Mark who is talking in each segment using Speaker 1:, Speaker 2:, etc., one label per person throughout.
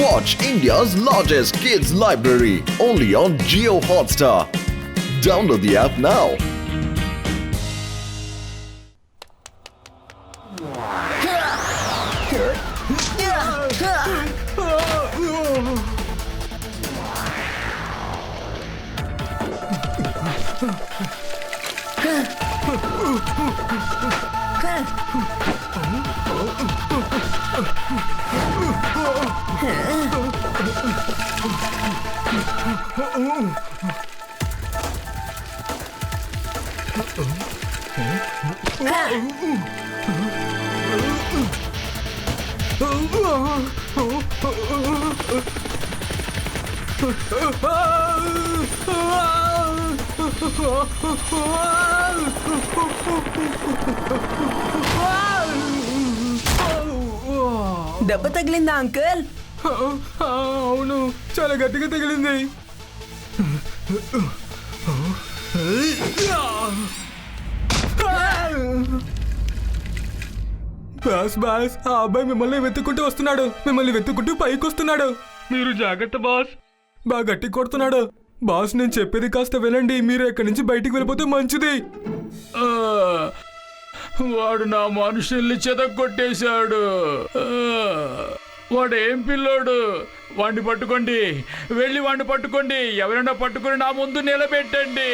Speaker 1: Watch India's largest kids library only on Jio Hotstar. Download the app now.
Speaker 2: దెబ్బ తగిలిందా uncle?
Speaker 3: అవును, చాలా గట్టిగా తగిలింది. బాస్ బాస్, ఆ అబ్బాయి మిమ్మల్ని వెతుక్కుంటూ వస్తున్నాడు. మిమ్మల్ని వెతుక్కుంటూ పైకి వస్తున్నాడు. మీరు జాగ్రత్త బాస్. బాగా గట్టి కొడుతున్నాడు. బాస్, నేను చెప్పేది కాస్త వినండి. మీరు ఎక్కడి నుంచి బయటికి వెళ్ళిపోతే మంచిది. వాడు నా మనుషుల్ని చెదగొట్టేశాడు. వాడు ఏం పిల్లోడు. వాడిని పట్టుకోండి, వెళ్ళి వాడిని పట్టుకోండి. ఎవరైనా పట్టుకుని నా ముందు నిలబెట్టండి.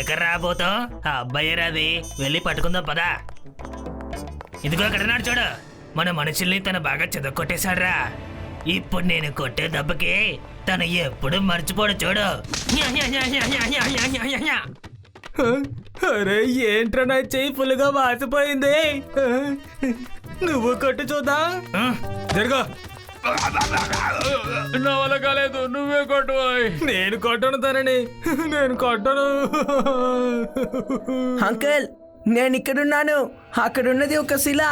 Speaker 4: ఎక్కడ రాబోతాం? ఆ అబ్బాయి రాది, వెళ్ళి పట్టుకుందాం పదా. ఇదిగో అక్కడన్నాడు చూడు, మన మనుషుల్ని తను బాగా చెదకొట్టేశాడ్రా. ఇప్పుడు నేను కొట్టే దెబ్బకి తను ఎప్పుడు మర్చిపోడు చూడు.
Speaker 3: అరే ఏంట్రా, నా చెయ్యి ఫుల్గా వాసిపోయింది. నువ్వు కొట్టు చూద్దాం. జరుగు. నా వల్ల కాలేదు, నువ్వే కొట్టు. నేను కొట్టను తనని, నేను కొట్టను.
Speaker 2: అంకుల్, నేను ఇక్కడున్నాను. అక్కడున్నది ఒక శిల.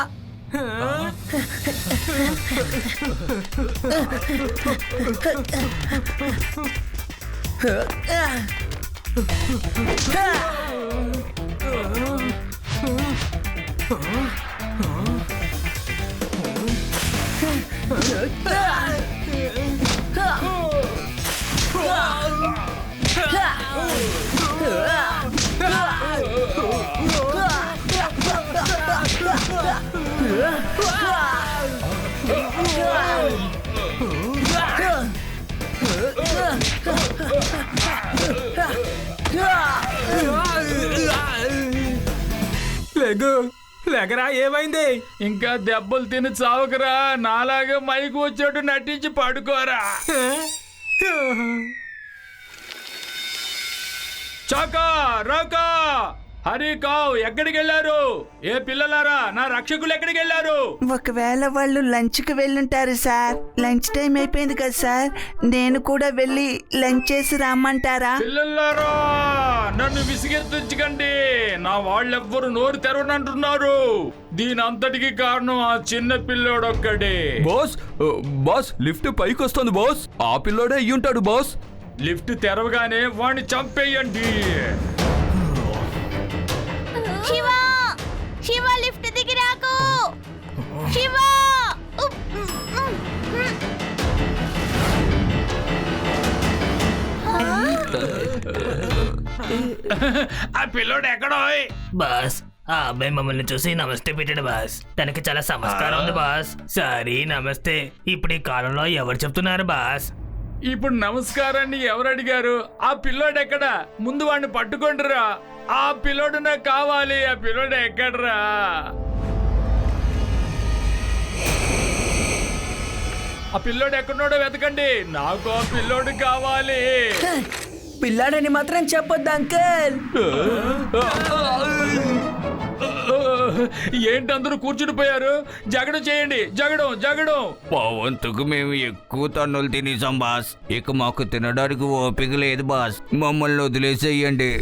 Speaker 3: లెగు, లెగరా. ఏమైంది? ఇంకా దెబ్బలు తిని చావకరా. నాలాగా మైకు వచ్చేట్టు నటించి పడుకోరా. చాకా రాకా హరి కావ్ ఎక్కడికి వెళ్ళారు? ఏ పిల్లలారా, నా రక్షకులు ఎక్కడికి వెళ్ళారు?
Speaker 5: ఒకవేళ వాళ్ళు లంచ్ కి వెళ్ళుంటారు సార్. లంచ్ టైం అయిపోయింది కదా సార్. నేను కూడా వెళ్ళి లంచ్ చేసి రమ్మంటారా?
Speaker 3: పిల్లలారా, నన్ను విసిగెత్తించకండి. నా వాళ్ళెవ్వరు నోరు తెరవనంటున్నారు. దీని అంతటికి కారణం ఆ చిన్న పిల్లోడొక్కడే.
Speaker 6: బాస్, బాస్ లిఫ్ట్ పైకి వస్తుంది బాస్. ఆ పిల్లోడే అయ్యుంటాడు బాస్.
Speaker 3: లిఫ్ట్ తెరవగానే వాడిని చంపేయండి.
Speaker 7: శివ, శివ లిఫ్ట్ దిగి రాకు. శివ,
Speaker 3: ఆ పిల్లోడు ఎక్కడో?
Speaker 4: బాస్, ఆ అబ్బాయి మమ్మల్ని చూసి నమస్తే పెట్టాడు బాస్. తనకి చాలా సంస్కారం ఉంది బాస్. సారీ, నమస్తే ఇప్పుడు ఈ కాలంలో ఎవరు చెప్తున్నారు బాస్?
Speaker 3: ఇప్పుడు నమస్కారాన్ని ఎవరు అడిగారు? ఆ పిల్లోడు ఎక్కడ? ముందు వాడిని పట్టుకోండిరా. ఆ పిల్లోడు నాకు కావాలి. ఆ పిల్లోడు ఎక్కడరా? ఆ పిల్లోడు ఎక్కడున్నాడో వెతకండి. నాకు ఆ పిల్లోడు కావాలి.
Speaker 2: పిల్లాడని మాత్రం చెప్పొద్దు అంకుల్.
Speaker 6: ఏంటి అందరూ కూర్చుని పోయారు? జగడం చేయండి, జగడం జగడం.
Speaker 8: పావంతుకు మేము ఎక్కువ తన్నులు తినేసాం బాస్. ఇక మాకు తినడానికి ఓపిక లేదు బాస్. మమ్మల్ని వదిలేసేయండి.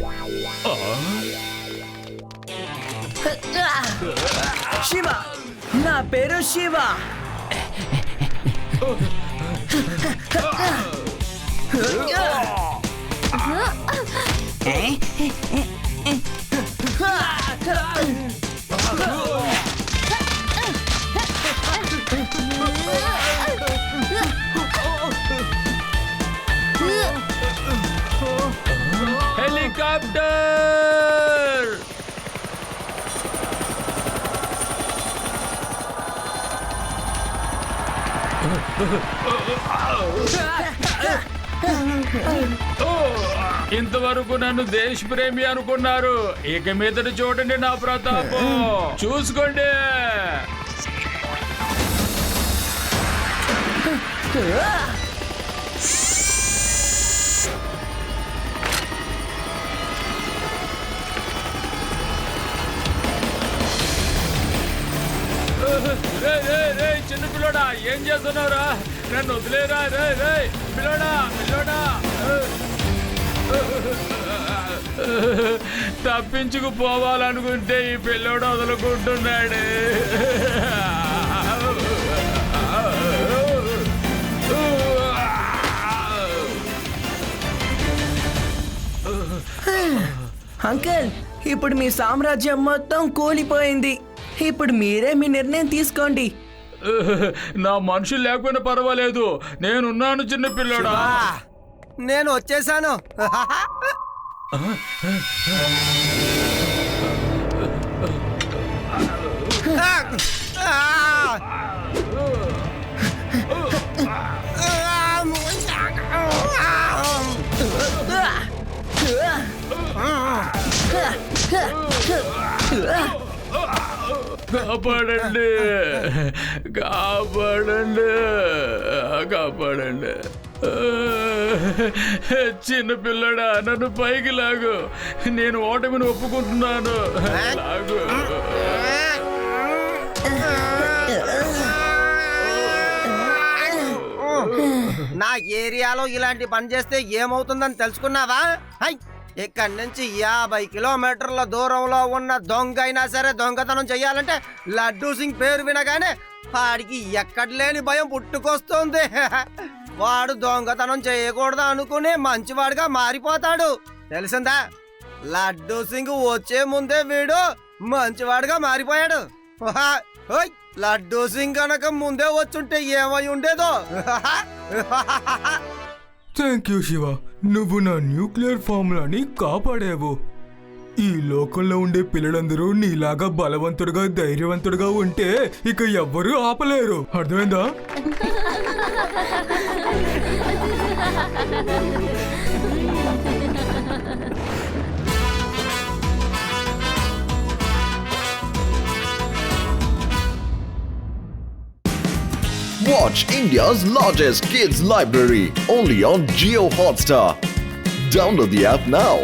Speaker 2: శివ, నా పేరు శివ.
Speaker 6: హెలికాప్టర్. ఇంతవరకు నన్ను దేశ ప్రేమి అనుకున్నారు. ఇక మీదట చూడండి నా ప్రతాపం. చూసుకోండి. చిన్న పిల్లోడా, ఏం చేస్తున్నావురా? నన్ను వదిలేరా. రే పిల్లోడా, పిల్లోడా. తప్పించుకుపోవాలనుకుంటే ఈ పిల్లోడు వదులుకుంటున్నాడు.
Speaker 2: అంకుల్, ఇప్పుడు మీ సామ్రాజ్యం మొత్తం కూలిపోయింది. ఇప్పుడు మీరే మీ నిర్ణయం తీసుకోండి.
Speaker 6: నా మనుషులు లేకపోయినా పర్వాలేదు, నేనున్నాను చిన్న పిల్లోడా.
Speaker 9: నేను వచ్చేసాను.
Speaker 6: కాపాడండి, కాపాడండి, కాపాడండి. చిన్న పిల్లడా, నన్ను పైకి లాగు. నేను ఓటమిని ఒప్పుకుంటున్నాను. లాగు.
Speaker 9: నా ఏరియాలో ఇలాంటి పని చేస్తే ఏమవుతుందని తెలుసుకున్నావా? హై, ఇక్కడి నుంచి 50 కిలోమీటర్ల దూరంలో ఉన్న దొంగ అయినా సరే దొంగతనం చెయ్యాలంటే లడ్డూ సింగ్ పేరు వినగానే వాడికి ఎక్కడ లేని భయం పుట్టుకొస్తుంది. వాడు దొంగతనం చేయకూడదు అనుకుని మంచివాడిగా మారిపోతాడు. తెలిసిందా? లడ్డూ సింగ్ వచ్చే ముందే వీడు మంచివాడిగా మారిపోయాడు. ఓయ్, లడ్డూ సింగ్ కనుక ముందే వచ్చుంటే ఏమై ఉండేదో.
Speaker 3: థ్యాంక్ యూ శివ, నువ్వు నా న్యూక్లియర్ ఫార్ములాని కాపాడావు. ఈ లోకంలో ఉండే పిల్లలందరూ నీలాగా బలవంతుడుగా ధైర్యవంతుడుగా ఉంటే ఇక ఎవ్వరూ ఆపలేరు. అర్థమైందా?
Speaker 1: Watch India's largest kids library only on Jio Hotstar. Download the app now.